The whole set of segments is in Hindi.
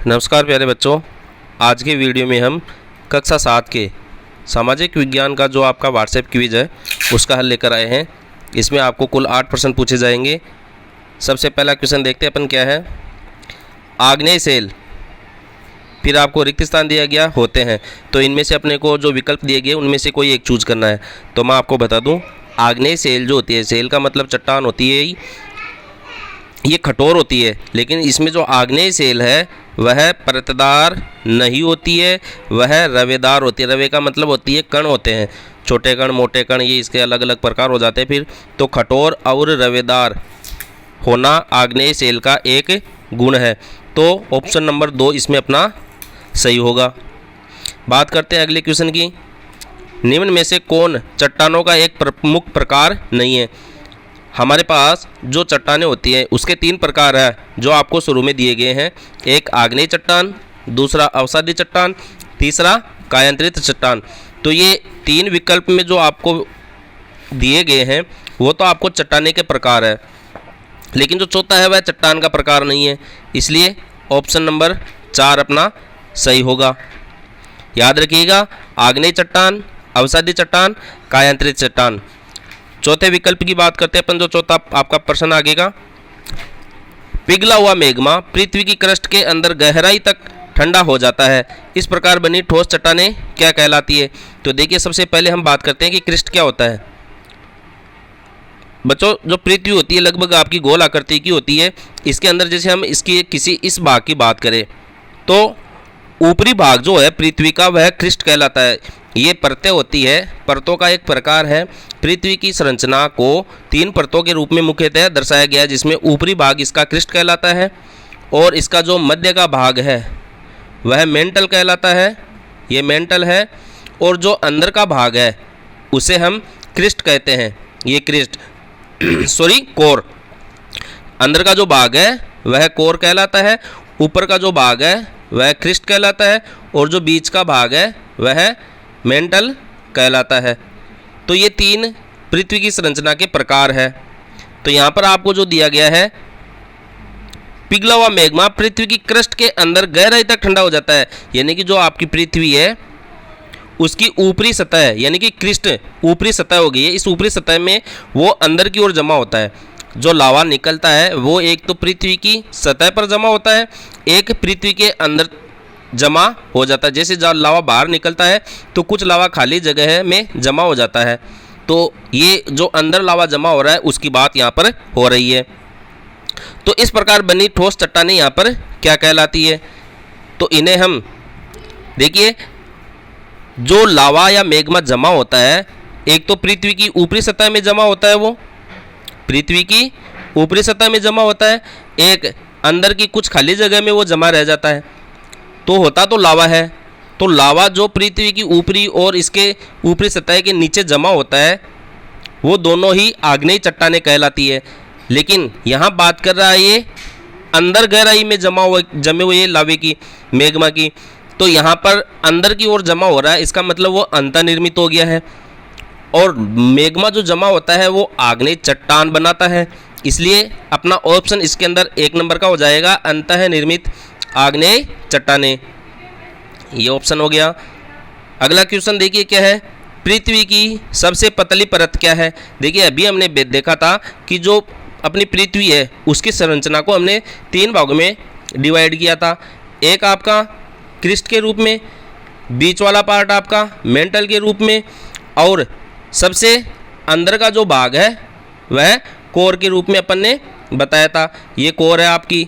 नमस्कार प्यारे बच्चों, आज के वीडियो में हम कक्षा 7 के सामाजिक विज्ञान का जो आपका व्हाट्सएप क्विज है उसका हल लेकर आए हैं। इसमें आपको कुल 8 प्रश्न पूछे जाएंगे। सबसे पहला क्वेश्चन देखते हैं अपन क्या है। आग्नेय सेल, फिर आपको रिक्त स्थान दिया गया होते हैं, तो इनमें से अपने को जो विकल्प दिए गए उनमें से कोई एक चूज करना है। तो मैं आपको बता दूं, आग्नेय सेल जो होती है, सेल का मतलब चट्टान होती है, ये कठोर होती है, लेकिन इसमें जो आग्नेय सेल है वह परतदार नहीं होती है, वह रवेदार होती है। रवे का मतलब होती है कण होते हैं, छोटे कण, मोटे कण, ये इसके अलग अलग प्रकार हो जाते हैं। फिर तो कठोर और रवेदार होना आग्नेय सेल का एक गुण है। तो ऑप्शन नंबर 2 इसमें अपना सही होगा। बात करते हैं अगले क्वेश्चन की। निम्न में से कौन चट्टानों का एक प्रमुख प्रकार नहीं है। हमारे पास जो चट्टानें होती हैं उसके 3 प्रकार हैं जो आपको शुरू में दिए गए हैं। एक आग्नेय चट्टान, दूसरा अवसादी चट्टान, तीसरा कायांतरित चट्टान। तो ये 3 विकल्प में जो आपको दिए गए हैं वो तो आपको चट्टाने के प्रकार है, लेकिन जो चौथा है वह चट्टान का प्रकार नहीं है, इसलिए ऑप्शन नंबर 4 अपना सही होगा। याद रखिएगा, आग्नेय चट्टान, अवसादी चट्टान, कायांतरित चट्टान। चौथे विकल्प की बात करते हैं अपन, जो चौथा आपका प्रश्न आगेगा। पिघला हुआ मैग्मा पृथ्वी की क्रस्ट के अंदर गहराई तक ठंडा हो जाता है, इस प्रकार बनी ठोस चट्टानें क्या कहलाती है। तो देखिए, सबसे पहले हम बात करते हैं कि क्रस्ट क्या होता है। बच्चों, जो पृथ्वी होती है लगभग आपकी गोल आकृति की होती है। इसके अंदर जैसे हम इसकी किसी इस भाग की बात करें तो ऊपरी भाग जो है पृथ्वी का वह क्रस्ट कहलाता है। ये परतें होती है, परतों का एक प्रकार है। पृथ्वी की संरचना को 3 परतों के रूप में मुख्यतः दर्शाया गया है, जिसमें ऊपरी भाग इसका क्रस्ट कहलाता है और इसका जो मध्य का भाग है वह मेंटल कहलाता है, ये मेंटल है। और जो अंदर का भाग है उसे हम क्रस्ट कहते हैं, ये क्रस्ट कोर। अंदर का जो भाग है वह कोर कहलाता है, ऊपर का जो भाग है वह क्रस्ट कहलाता है और जो बीच का भाग है वह मेंटल कहलाता है। तो ये 3 पृथ्वी की संरचना के प्रकार है। तो यहाँ पर आपको जो दिया गया है, पिघला हुआ मैग्मा पृथ्वी की क्रस्ट के अंदर गहराई तक ठंडा हो जाता है, यानी कि जो आपकी पृथ्वी है उसकी ऊपरी सतह है, यानी कि क्रस्ट ऊपरी सतह हो गई है। इस ऊपरी सतह में वो अंदर की ओर जमा होता है। जो लावा निकलता है वो एक तो पृथ्वी की सतह पर जमा होता है, एक पृथ्वी के अंदर जमा हो जाता है। जैसे जब लावा बाहर निकलता है तो कुछ लावा खाली जगह में जमा हो जाता है। तो ये जो अंदर लावा जमा हो रहा है उसकी बात यहाँ पर हो रही है। तो इस प्रकार बनी ठोस चट्टानें यहाँ पर क्या कहलाती है। तो इन्हें हम देखिए, जो लावा या मैग्मा जमा होता है, एक तो पृथ्वी की ऊपरी सतह में जमा होता है, वो पृथ्वी की ऊपरी सतह में जमा होता है, एक अंदर की कुछ खाली जगह में वो जमा रह जाता है, तो होता तो लावा है। तो लावा जो पृथ्वी की ऊपरी और इसके ऊपरी सतह के नीचे जमा होता है वो दोनों ही आग्नेय चट्टानें कहलाती है। लेकिन यहाँ बात कर रहा है ये अंदर गहराई में जमे हुए लावे की, मैग्मा की। तो यहाँ पर अंदर की ओर जमा हो रहा है, इसका मतलब वो अंतर्निर्मित हो गया है। और मैग्मा जो जमा होता है वो आग्नेय चट्टान बनाता है, इसलिए अपना ऑप्शन इसके अंदर 1 नंबर का हो जाएगा, अंतर्निर्मित आग्नेय चट्टानें। ये ऑप्शन हो गया। अगला क्वेश्चन देखिए क्या है। पृथ्वी की सबसे पतली परत क्या है। देखिए, अभी हमने देखा था कि जो अपनी पृथ्वी है उसकी संरचना को हमने 3 भागों में डिवाइड किया था। एक आपका क्रस्ट के रूप में, बीच वाला पार्ट आपका मेंटल के रूप में, और सबसे अंदर का जो भाग है वह कोर के रूप में अपन ने बताया था। ये कोर है आपकी।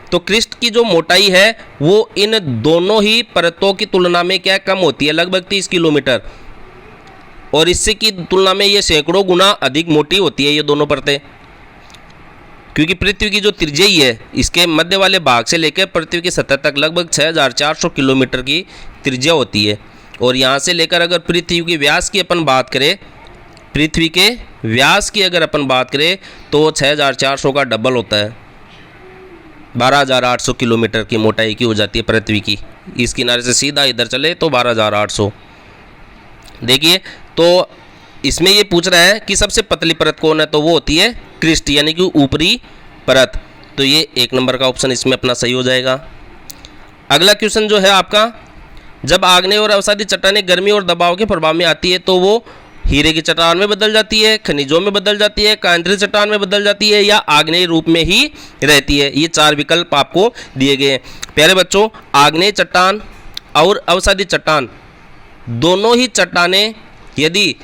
तो क्रस्ट की जो मोटाई है वो इन दोनों ही परतों की तुलना में क्या कम होती है, लगभग 30 किलोमीटर, और इससे की तुलना में ये सैकड़ों गुना अधिक मोटी होती है ये दोनों परतें। क्योंकि पृथ्वी की जो त्रिज्या है इसके मध्य वाले भाग से लेकर पृथ्वी की सतह तक लगभग 6400 किलोमीटर की त्रिज्या होती है। और यहाँ से लेकर अगर पृथ्वी के व्यास की अपन बात करें, पृथ्वी के व्यास की अगर अपन बात करें तो 6400 का डबल होता है, 12800 किलोमीटर की मोटाई की हो जाती है पृथ्वी की। इस किनारे से सीधा इधर चले तो 12800। देखिए, तो इसमें ये पूछ रहा है कि सबसे पतली परत कौन है, तो वो होती है क्रस्ट, यानी कि ऊपरी परत। तो ये 1 नंबर का ऑप्शन इसमें अपना सही हो जाएगा। अगला क्वेश्चन जो है आपका, जब आग्नेय और अवसादी चट्टानें गर्मी और दबाव के प्रभाव में आती है तो वो हीरे की चट्टान में बदल जाती है, खनिजों में बदल जाती है, कायांतरित चट्टान में बदल जाती है, या आग्नेय रूप में ही रहती है। ये 4 विकल्प आपको दिए गए हैं। प्यारे बच्चों, आग्नेय चट्टान और अवसादी चट्टान दोनों ही चट्टानें यदि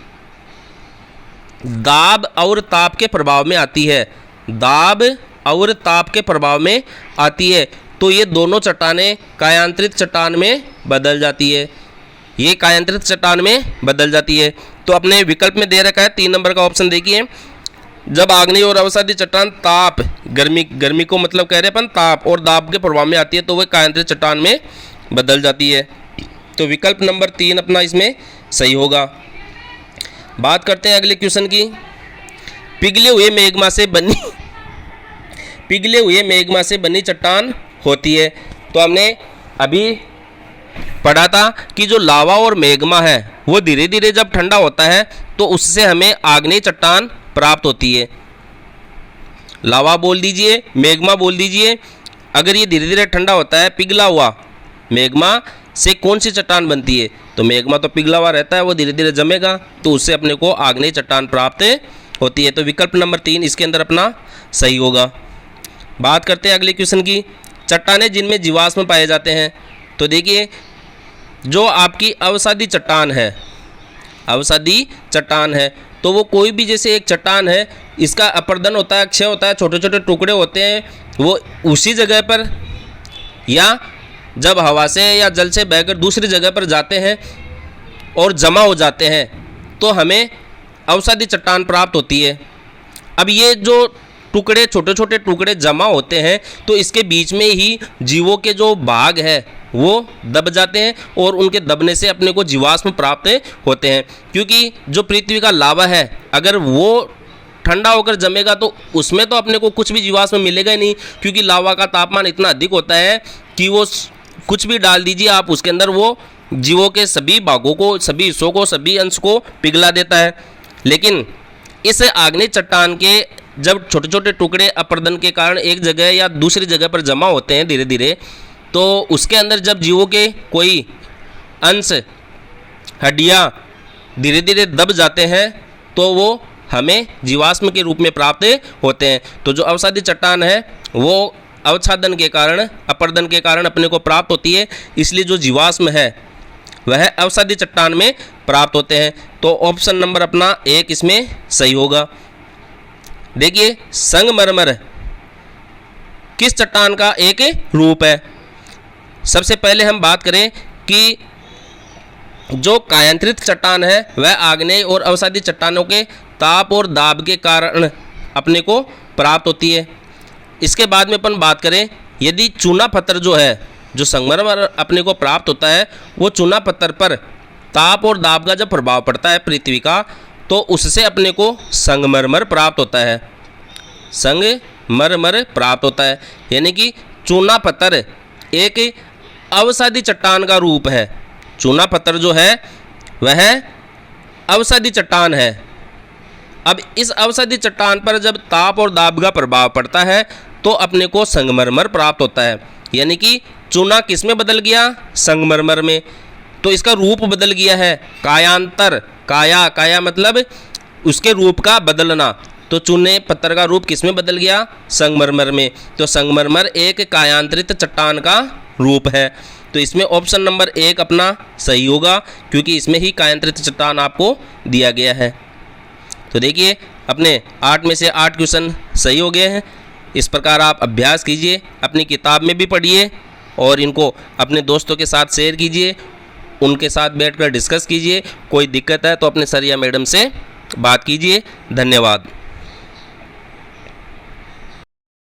दाब और ताप के प्रभाव में आती है, दाब और ताप के प्रभाव में आती है, तो ये दोनों चट्टानें कायांतरित चट्टान में बदल जाती है। ये कायांतरित चट्टान में बदल जाती है। तो अपने विकल्प में दे रखा है 3 नंबर का ऑप्शन देखिए, जब आग्नेय और अवसादी चट्टान ताप, गर्मी को मतलब कह रहे हैं अपन, ताप और दाब के प्रभाव में आती है तो वह कायांतरित चट्टान में बदल जाती है। तो विकल्प नंबर 3 अपना इसमें सही होगा। बात करते हैं अगले क्वेश्चन की। पिघले हुए मेग्मा से बनी चट्टान होती है। तो हमने अभी पढ़ा था कि जो लावा और मेग्मा है वो धीरे धीरे जब ठंडा होता है तो उससे हमें आग्नेय चट्टान प्राप्त होती है। लावा बोल दीजिए, मेग्मा बोल दीजिए। अगर ये धीरे धीरे ठंडा होता है, पिघला हुआ मेग्मा से कौन सी चट्टान बनती है? तो मेग्मा तो पिघला हुआ रहता है, वो धीरे धीरे जमेगा, तो उससे अपने को आग्नेय चट्टान प्राप्त होती है। तो विकल्प नंबर 3 इसके अंदर अपना सही होगा। बात करते हैं अगले क्वेश्चन की, चट्टानें जिनमें जीवाश्म पाए जाते हैं। तो देखिए, जो आपकी अवसादी चट्टान है, तो वो कोई भी जैसे एक चट्टान है, इसका अपर्दन होता है, क्षय होता है, छोटे छोटे टुकड़े होते हैं, वो उसी जगह पर या जब हवा से या जल से बहकर दूसरी जगह पर जाते हैं और जमा हो जाते हैं तो हमें अवसादी चट्टान प्राप्त होती है। अब ये जो टुकड़े, छोटे छोटे टुकड़े जमा होते हैं तो इसके बीच में ही जीवों के जो भाग है वो दब जाते हैं और उनके दबने से अपने को जीवाश्म प्राप्त होते हैं। क्योंकि जो पृथ्वी का लावा है, अगर वो ठंडा होकर जमेगा तो उसमें तो अपने को कुछ भी जीवाश्म मिलेगा ही नहीं, क्योंकि लावा का तापमान इतना अधिक होता है कि वो कुछ भी डाल दीजिए आप उसके अंदर, वो जीवों के सभी भागों को, सभी हिस्सों को, सभी अंश को पिघला देता है। लेकिन इस आग्नेय चट्टान के जब छोटे छोटे टुकड़े अपर्दन के कारण एक जगह या दूसरी जगह पर जमा होते हैं धीरे धीरे, तो उसके अंदर जब जीवों के कोई अंश, हड्डियाँ धीरे धीरे दब जाते हैं तो वो हमें जीवाश्म के रूप में प्राप्त होते हैं। तो जो अवसादी चट्टान है वो अवच्छादन के कारण, अपर्दन के कारण अपने को प्राप्त होती है, इसलिए जो जीवाश्म है वह अवसादी चट्टान में प्राप्त होते हैं। तो ऑप्शन नंबर अपना 1 इसमें सही होगा। देखिए, संगमरमर किस चट्टान का एक रूप है? सबसे पहले हम बात करें कि जो कायांतरित चट्टान है वह आग्नेय और अवसादी चट्टानों के ताप और दाब के कारण अपने को प्राप्त होती है। इसके बाद में अपन बात करें, यदि चूना पत्थर जो है, जो संगमरमर अपने को प्राप्त होता है, वो चूना पत्थर पर ताप और दाब का जब प्रभाव पड़ता है पृथ्वी का, तो उससे अपने को संगमरमर प्राप्त होता है, संगमरमर प्राप्त होता है। यानी कि चूना पत्थर एक अवसादी चट्टान का रूप है। चूना पत्थर जो है वह अवसादी चट्टान है। अब इस अवसादी चट्टान पर जब ताप और दाब का प्रभाव पड़ता है तो अपने को संगमरमर प्राप्त होता है। यानी कि चूना किस में बदल गया? संगमरमर में। तो इसका रूप बदल गया है, कायांतर, काया मतलब उसके रूप का बदलना। तो चूने पत्थर का रूप किस में बदल गया? संगमरमर में। तो संगमरमर एक कायांतरित चट्टान का रूप है। तो इसमें ऑप्शन नंबर 1 अपना सही होगा, क्योंकि इसमें ही कायांतरित चट्टान आपको दिया गया है। तो देखिए, अपने 8 में से 8 क्वेश्चन सही हो गए हैं। इस प्रकार आप अभ्यास कीजिए, अपनी किताब में भी पढ़िए और इनको अपने दोस्तों के साथ शेयर कीजिए, उनके साथ बैठकर डिस्कस कीजिए। कोई दिक्कत है तो अपने सर या मैडम से बात कीजिए। धन्यवाद।